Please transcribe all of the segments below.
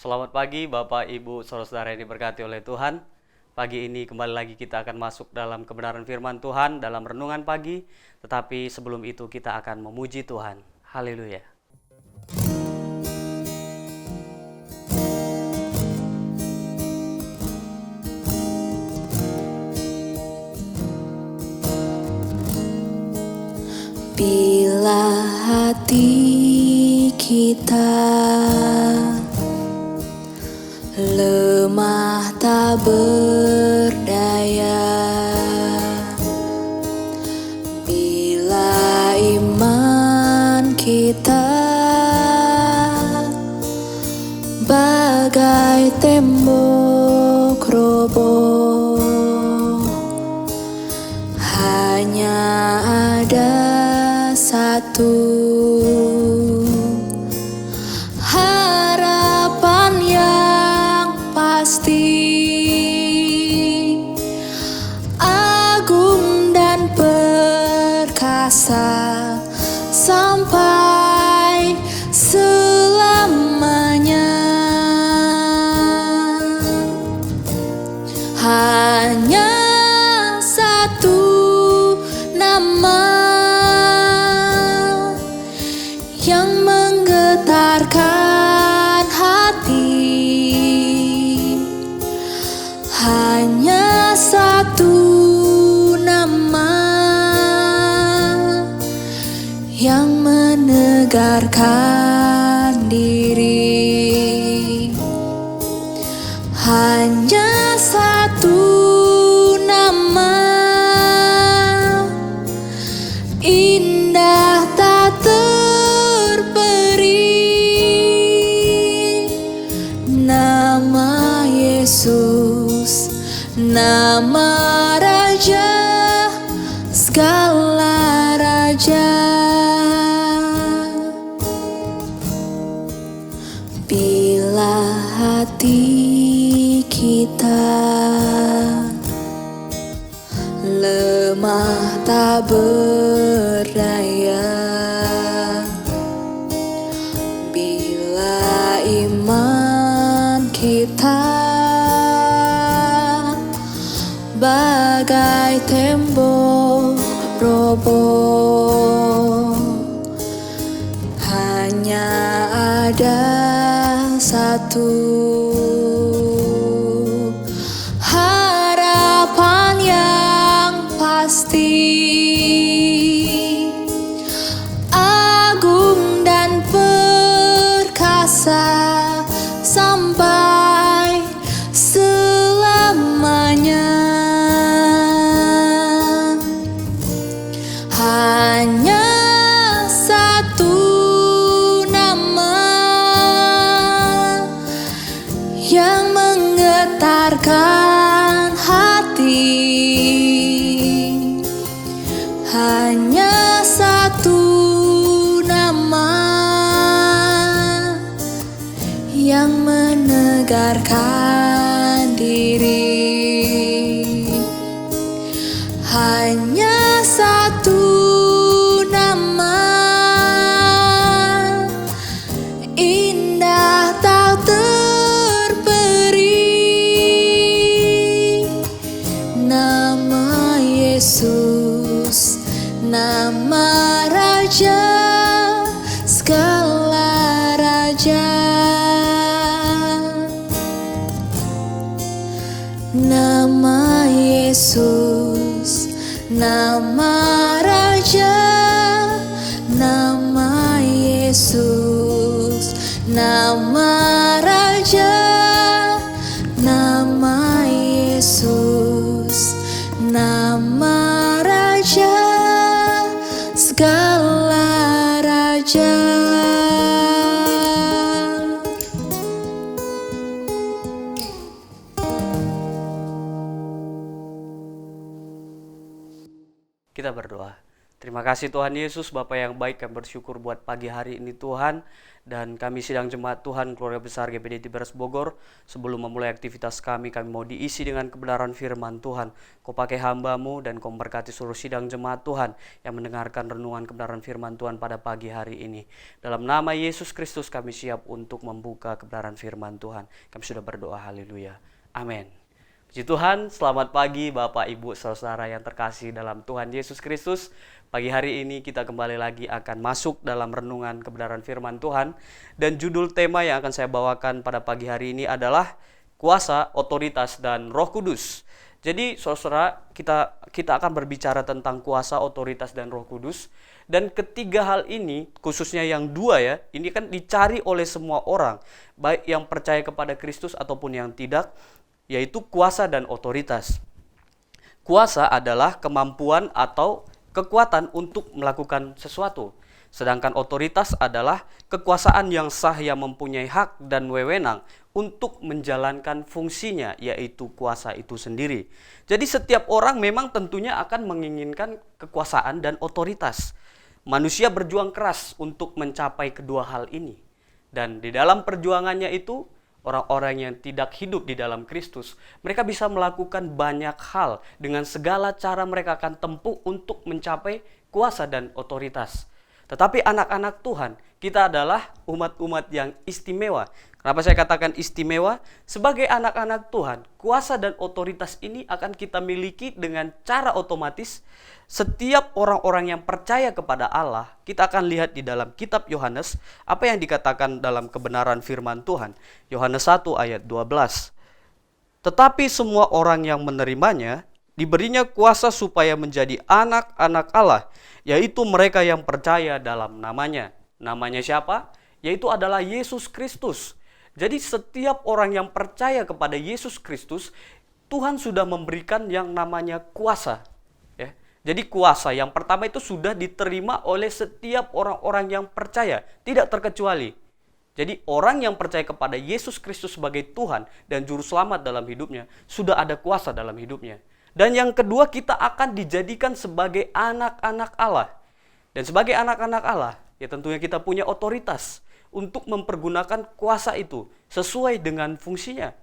Selamat pagi Bapak, Ibu, Saudara-saudara yang diberkati oleh Tuhan. Pagi ini kembali lagi kita akan masuk dalam kebenaran firman Tuhan dalam renungan pagi. Tetapi sebelum itu kita akan memuji Tuhan. Haleluya. Bila hati kita lemah tak berdaya, bila iman kita bagai tembok roboh, hanya ada satu harapan yang pasti, agung dan perkasa sampai selamanya. Hanya satu nama yang menggetarkan hati, hanya satu nama yang menegarkan diri, hanya satu nama indah tak nama Yesus, nama Raja segala raja. Bila hati kita lemah tak berdaya, bila iman kita bagai tembok roboh, hanya ada satu harapan yang pasti, agung dan perkasa sampai selamanya. Hanya satu nama yang menggetarkan hati, hanya satu nama yang menegarkan diri, hanya satu nama indah tak terperi, nama Yesus, nama Raja segala raja. Nama Yesus, nama Raja, nama Yesus, nama Raja, nama Yesus, nama Raja segala raja. Kita berdoa. Terima kasih Tuhan Yesus, Bapa yang baik, kami bersyukur buat pagi hari ini Tuhan. Dan kami sidang jemaat Tuhan, keluarga besar GPD Tiberas Bogor. Sebelum memulai aktivitas kami mau diisi dengan kebenaran firman Tuhan. Kau pakai hamba-Mu dan Kau memberkati seluruh sidang jemaat Tuhan yang mendengarkan renungan kebenaran firman Tuhan pada pagi hari ini. Dalam nama Yesus Kristus kami siap untuk membuka kebenaran firman Tuhan. Kami sudah berdoa, haleluya. Amin. Puji Tuhan, selamat pagi Bapak, Ibu, Saudara yang terkasih dalam Tuhan Yesus Kristus. Pagi hari ini kita kembali lagi akan masuk dalam renungan kebenaran firman Tuhan. Dan judul tema yang akan saya bawakan pada pagi hari ini adalah kuasa, otoritas, dan Roh Kudus. Jadi saudara, kita akan berbicara tentang kuasa, otoritas, dan Roh Kudus. Dan ketiga hal ini, khususnya yang dua ya, ini kan dicari oleh semua orang, baik yang percaya kepada Kristus ataupun yang tidak, yaitu kuasa dan otoritas. Kuasa adalah kemampuan atau kekuatan untuk melakukan sesuatu. Sedangkan otoritas adalah kekuasaan yang sah yang mempunyai hak dan wewenang untuk menjalankan fungsinya, yaitu kuasa itu sendiri. Jadi setiap orang memang tentunya akan menginginkan kekuasaan dan otoritas. Manusia berjuang keras untuk mencapai kedua hal ini. Dan di dalam perjuangannya itu, orang-orang yang tidak hidup di dalam Kristus, mereka bisa melakukan banyak hal dengan segala cara mereka akan tempuh untuk mencapai kuasa dan otoritas. Tetapi anak-anak Tuhan, kita adalah umat-umat yang istimewa. Kenapa saya katakan istimewa? Sebagai anak-anak Tuhan, kuasa dan otoritas ini akan kita miliki dengan cara otomatis. Setiap orang-orang yang percaya kepada Allah, kita akan lihat di dalam kitab Yohanes, apa yang dikatakan dalam kebenaran firman Tuhan. Yohanes 1 ayat 12. Tetapi semua orang yang menerimanya, diberinya kuasa supaya menjadi anak-anak Allah, yaitu mereka yang percaya dalam namanya. Namanya siapa? Yaitu adalah Yesus Kristus. Jadi setiap orang yang percaya kepada Yesus Kristus, Tuhan sudah memberikan yang namanya kuasa. Ya. Jadi kuasa yang pertama itu sudah diterima oleh setiap orang-orang yang percaya, tidak terkecuali. Jadi orang yang percaya kepada Yesus Kristus sebagai Tuhan dan Juru Selamat dalam hidupnya, sudah ada kuasa dalam hidupnya. Dan yang kedua, kita akan dijadikan sebagai anak-anak Allah. Dan sebagai anak-anak Allah, ya tentunya kita punya otoritas untuk mempergunakan kuasa itu sesuai dengan fungsinya.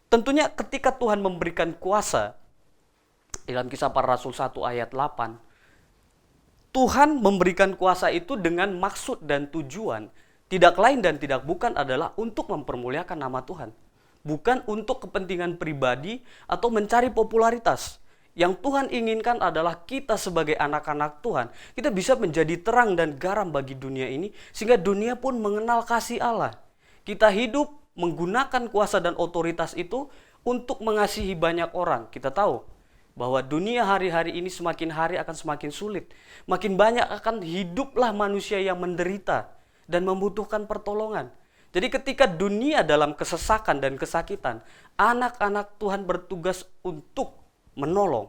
Tentunya ketika Tuhan memberikan kuasa, dalam Kisah Para Rasul 1 ayat 8, Tuhan memberikan kuasa itu dengan maksud dan tujuan, tidak lain dan tidak bukan adalah untuk mempermuliakan nama Tuhan. Bukan untuk kepentingan pribadi atau mencari popularitas. Yang Tuhan inginkan adalah kita sebagai anak-anak Tuhan, kita bisa menjadi terang dan garam bagi dunia ini, sehingga dunia pun mengenal kasih Allah. Kita hidup menggunakan kuasa dan otoritas itu untuk mengasihi banyak orang. Kita tahu bahwa dunia hari-hari ini semakin hari akan semakin sulit. Makin banyak akan hiduplah manusia yang menderita dan membutuhkan pertolongan. Jadi ketika dunia dalam kesesakan dan kesakitan, anak-anak Tuhan bertugas untuk menolong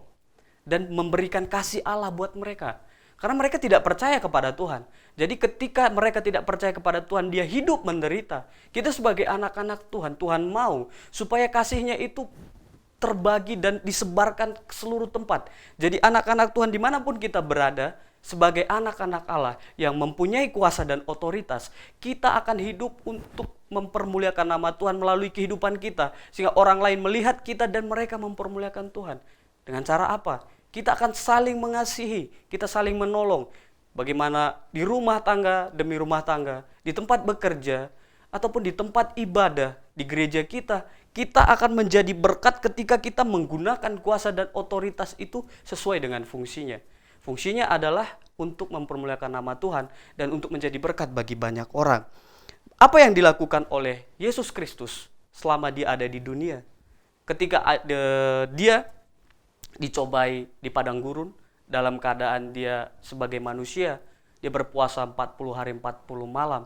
dan memberikan kasih Allah buat mereka. Karena mereka tidak percaya kepada Tuhan. Jadi ketika mereka tidak percaya kepada Tuhan, dia hidup menderita. Kita sebagai anak-anak Tuhan, Tuhan mau supaya kasihnya itu terbagi dan disebarkan ke seluruh tempat. Jadi anak-anak Tuhan dimanapun kita berada, sebagai anak-anak Allah yang mempunyai kuasa dan otoritas, kita akan hidup untuk mempermuliakan nama Tuhan melalui kehidupan kita, sehingga orang lain melihat kita dan mereka mempermuliakan Tuhan. Dengan cara apa? Kita akan saling mengasihi, kita saling menolong. Bagaimana di rumah tangga demi rumah tangga, di tempat bekerja, ataupun di tempat ibadah, di gereja kita, kita akan menjadi berkat ketika kita menggunakan kuasa dan otoritas itu sesuai dengan fungsinya. Fungsinya adalah untuk mempermuliakan nama Tuhan dan untuk menjadi berkat bagi banyak orang. Apa yang dilakukan oleh Yesus Kristus selama dia ada di dunia? Ketika dia dicobai di padang gurun, dalam keadaan dia sebagai manusia, dia berpuasa 40 hari 40 malam.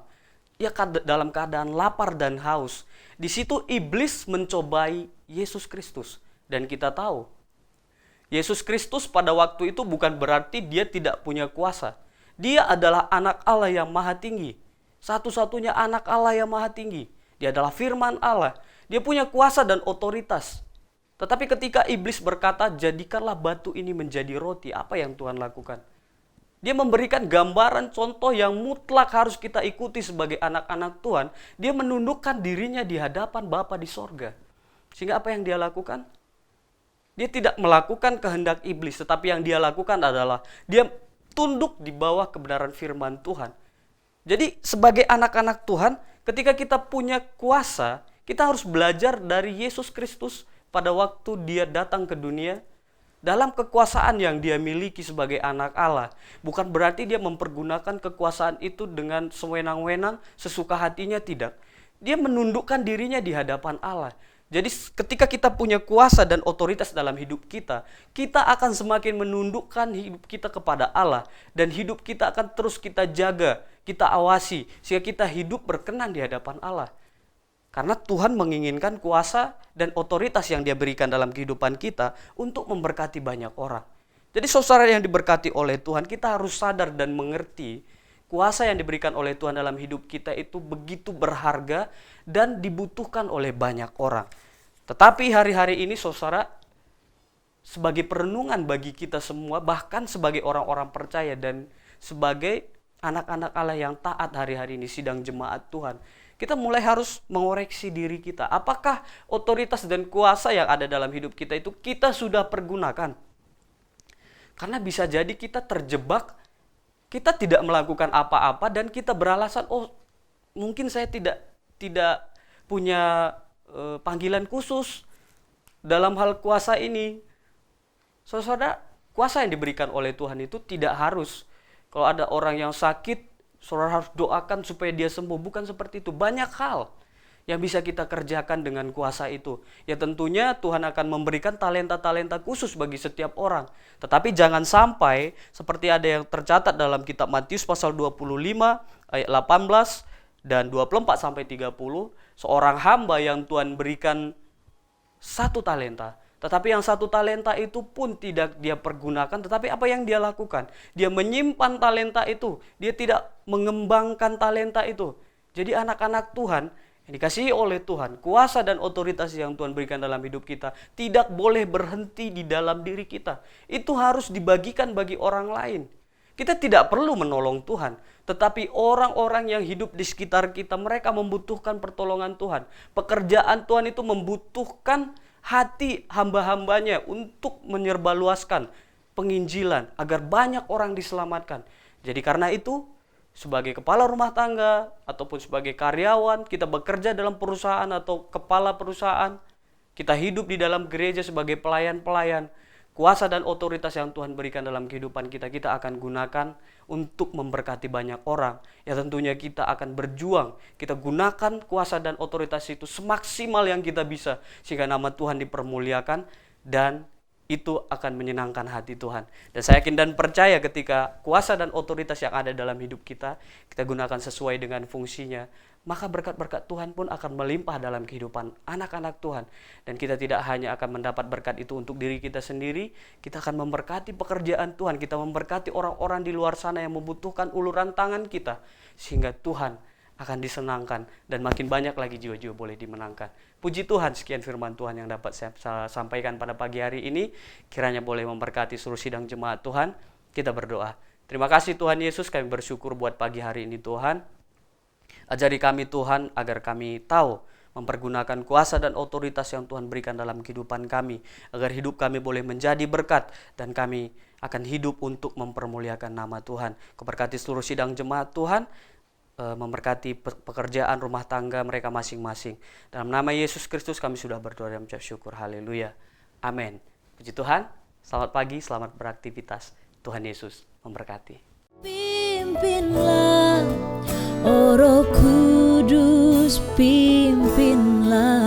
Dia dalam keadaan lapar dan haus. Di situ iblis mencobai Yesus Kristus. Dan kita tahu, Yesus Kristus pada waktu itu bukan berarti dia tidak punya kuasa. Dia adalah anak Allah yang maha tinggi. Satu-satunya anak Allah yang maha tinggi. Dia adalah firman Allah. Dia punya kuasa dan otoritas. Tetapi ketika iblis berkata, jadikanlah batu ini menjadi roti, apa yang Tuhan lakukan? Dia memberikan gambaran contoh yang mutlak harus kita ikuti sebagai anak-anak Tuhan. Dia menundukkan dirinya di hadapan Bapa di sorga. Sehingga apa yang dia lakukan? Dia tidak melakukan kehendak iblis, tetapi yang dia lakukan adalah dia tunduk di bawah kebenaran firman Tuhan. Jadi sebagai anak-anak Tuhan, ketika kita punya kuasa, kita harus belajar dari Yesus Kristus pada waktu dia datang ke dunia, dalam kekuasaan yang dia miliki sebagai anak Allah. Bukan berarti dia mempergunakan kekuasaan itu dengan sewenang-wenang, sesuka hatinya, tidak. Dia menundukkan dirinya di hadapan Allah. Jadi ketika kita punya kuasa dan otoritas dalam hidup kita, kita akan semakin menundukkan hidup kita kepada Allah. Dan hidup kita akan terus kita jaga, kita awasi, sehingga kita hidup berkenan di hadapan Allah. Karena Tuhan menginginkan kuasa dan otoritas yang dia berikan dalam kehidupan kita untuk memberkati banyak orang. Jadi saudara yang diberkati oleh Tuhan, kita harus sadar dan mengerti kuasa yang diberikan oleh Tuhan dalam hidup kita itu begitu berharga dan dibutuhkan oleh banyak orang. Tetapi hari-hari ini saudara, sebagai perenungan bagi kita semua, bahkan sebagai orang-orang percaya dan sebagai anak-anak Allah yang taat hari-hari ini sidang jemaat Tuhan, kita mulai harus mengoreksi diri kita. Apakah otoritas dan kuasa yang ada dalam hidup kita itu kita sudah pergunakan? Karena bisa jadi kita terjebak, kita tidak melakukan apa-apa dan kita beralasan, oh mungkin saya tidak punya panggilan khusus dalam hal kuasa ini. Saudara, kuasa yang diberikan oleh Tuhan itu tidak harus. Kalau ada orang yang sakit, saudara harus doakan supaya dia sembuh. Bukan seperti itu. Banyak hal yang bisa kita kerjakan dengan kuasa itu. Ya tentunya Tuhan akan memberikan talenta-talenta khusus bagi setiap orang. Tetapi jangan sampai seperti ada yang tercatat dalam kitab Matius pasal 25 ayat 18 dan 24 sampai 30. Seorang hamba yang Tuhan berikan 1 talenta. Tetapi yang 1 talenta itu pun tidak dia pergunakan. Tetapi apa yang dia lakukan? Dia menyimpan talenta itu. Dia tidak mengembangkan talenta itu. Jadi anak-anak Tuhan yang dikasihi oleh Tuhan, kuasa dan otoritas yang Tuhan berikan dalam hidup kita tidak boleh berhenti di dalam diri kita. Itu harus dibagikan bagi orang lain. Kita tidak perlu menolong Tuhan, tetapi orang-orang yang hidup di sekitar kita, mereka membutuhkan pertolongan Tuhan. Pekerjaan Tuhan itu membutuhkan hati hamba-hambanya untuk menyerbaluaskan penginjilan agar banyak orang diselamatkan. Jadi karena itu, sebagai kepala rumah tangga ataupun sebagai karyawan, kita bekerja dalam perusahaan atau kepala perusahaan, kita hidup di dalam gereja sebagai pelayan-pelayan, kuasa dan otoritas yang Tuhan berikan dalam kehidupan kita, kita akan gunakan untuk memberkati banyak orang. Ya tentunya kita akan berjuang, kita gunakan kuasa dan otoritas itu semaksimal yang kita bisa, sehingga nama Tuhan dipermuliakan dan itu akan menyenangkan hati Tuhan. Dan saya yakin dan percaya ketika kuasa dan otoritas yang ada dalam hidup kita gunakan sesuai dengan fungsinya, maka berkat-berkat Tuhan pun akan melimpah dalam kehidupan anak-anak Tuhan. Dan kita tidak hanya akan mendapat berkat itu untuk diri kita sendiri, kita akan memberkati pekerjaan Tuhan, kita memberkati orang-orang di luar sana yang membutuhkan uluran tangan kita, sehingga Tuhan akan disenangkan dan makin banyak lagi jiwa-jiwa boleh dimenangkan. Puji Tuhan, sekian firman Tuhan yang dapat saya sampaikan pada pagi hari ini. Kiranya boleh memberkati seluruh sidang jemaat Tuhan. Kita berdoa. Terima kasih Tuhan Yesus, kami bersyukur buat pagi hari ini Tuhan. Ajari kami Tuhan agar kami tahu mempergunakan kuasa dan otoritas yang Tuhan berikan dalam kehidupan kami, agar hidup kami boleh menjadi berkat dan kami akan hidup untuk mempermuliakan nama Tuhan. Keberkati seluruh sidang jemaat Tuhan, memberkati pekerjaan rumah tangga mereka masing-masing. Dalam nama Yesus Kristus kami sudah berdoa dan mengucap syukur. Haleluya. Amin. Puji Tuhan. Selamat pagi, selamat beraktivitas. Tuhan Yesus memberkati. Pimpinlah, oh Roh Kudus, pimpinlah.